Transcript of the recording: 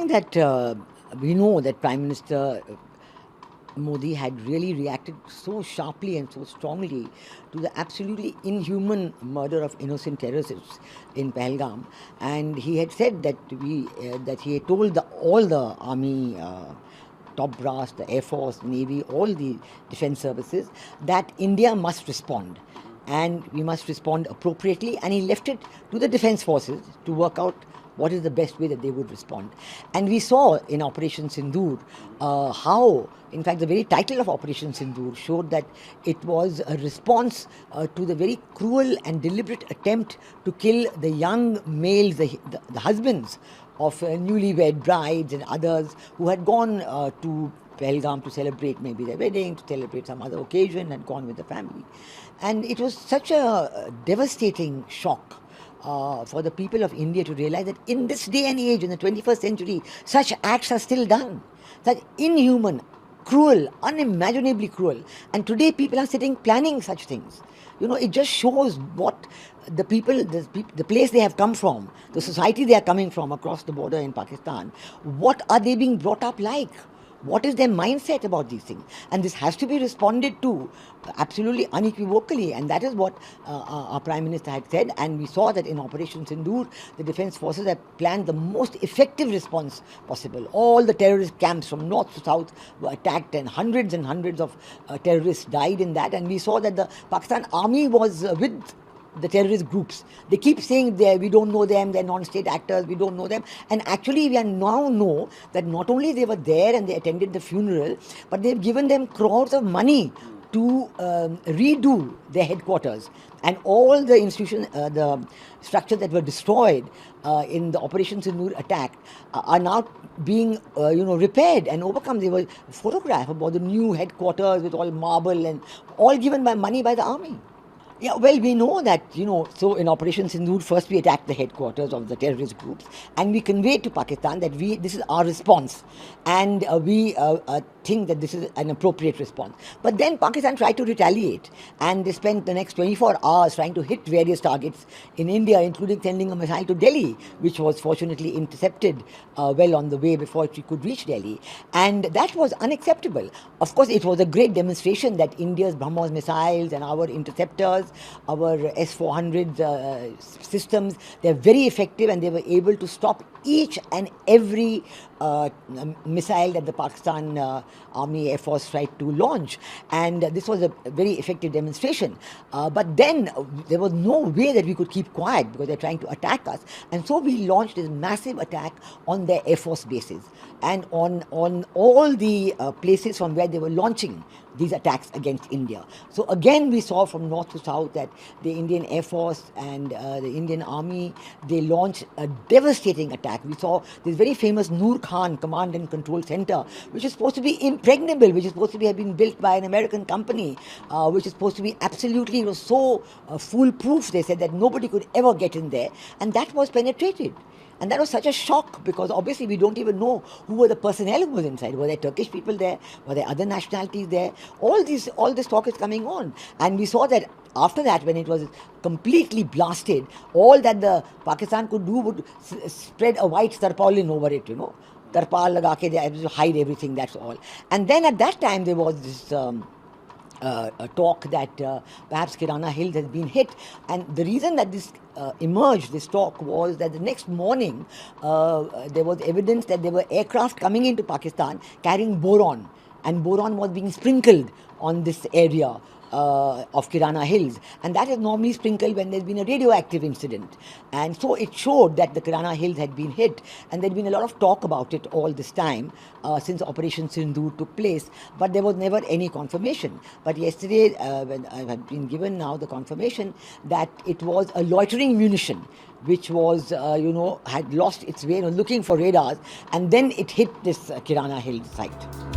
think that we know that Prime Minister Modi had really reacted so sharply and so strongly to the absolutely inhuman murder of innocent terrorists in Pahalgam, and he had said that that he had told all the army. Top brass, the Air Force, Navy, all the defense services, that India must respond and we must respond appropriately. And he left it to the defense forces to work out what is the best way that they would respond. And we saw in Operation Sindoor how, in fact, the very title of Operation Sindoor showed that it was a response to the very cruel and deliberate attempt to kill the young males, the husbands of newlywed brides and others who had gone to Pahalgam to celebrate maybe their wedding, to celebrate some other occasion, and gone with the family. And it was such a devastating shock for the people of India to realize that in this day and age, in the 21st century, such acts are still done. Such inhuman, cruel, unimaginably cruel. And today people are sitting planning such things. You know, it just shows what the people, the place they have come from, the society they are coming from across the border in Pakistan, what are they being brought up like? What is their mindset about these things? And this has to be responded to absolutely unequivocally. And that is what our Prime Minister had said. And we saw that in Operation Sindoor, the defense forces have planned the most effective response possible. All the terrorist camps from north to south were attacked, and hundreds of terrorists died in that. And we saw that the Pakistan army was with the terrorist groups. They keep saying we don't know them, they're non-state actors, we don't know them. And actually we now know that not only they were there and they attended the funeral, but they've given them crores of money to redo their headquarters. And all the institutions, the structures that were destroyed in the Operation Sindoor attack are now being repaired and overcome. They were photographed about the new headquarters with all marble and all given by money by the army. Yeah, well, we know that, so in Operation Sindoor, first we attacked the headquarters of the terrorist groups, and we conveyed to Pakistan that this is our response, and we think that this is an appropriate response. But then Pakistan tried to retaliate, and they spent the next 24 hours trying to hit various targets in India, including sending a missile to Delhi, which was fortunately intercepted well on the way before it could reach Delhi. And that was unacceptable. Of course, it was a great demonstration that India's BrahMos missiles and our interceptors, our S-400 systems, they're very effective, and they were able to stop each and every missile that the Pakistan Army Air Force tried to launch. And this was a very effective demonstration. But then there was no way that we could keep quiet because they're trying to attack us. And so we launched this massive attack on their Air Force bases and on all the places from where they were launching these attacks against India. So again, we saw from north to south that the Indian Air Force and the Indian Army, they launched a devastating attack. We saw this very famous Noor Khan Command and Control Center, which is supposed to be impregnable, which is supposed to have been built by an American company, which is supposed to be absolutely so foolproof, they said, that nobody could ever get in there. And that was penetrated. And that was such a shock because obviously we don't even know who were the personnel who was inside. Were there Turkish people there? Were there other nationalities there? All this talk is coming on. And we saw that after that, when it was completely blasted, all that the Pakistan could do would spread a white tarpaulin over it, Tarpal laga ke, they had to hide everything, that's all. And then at that time there was this a talk that perhaps Kirana Hills has been hit. And the reason that this emerged, this talk, was that the next morning there was evidence that there were aircraft coming into Pakistan carrying boron, and boron was being sprinkled on this area of Kirana Hills, and that is normally sprinkled when there's been a radioactive incident. And so it showed that the Kirana Hills had been hit, and there'd been a lot of talk about it all this time since Operation Sindoor took place, but there was never any confirmation. But yesterday, when I have been given now the confirmation that it was a loitering munition which was, had lost its way, looking for radars, and then it hit this Kirana Hills site.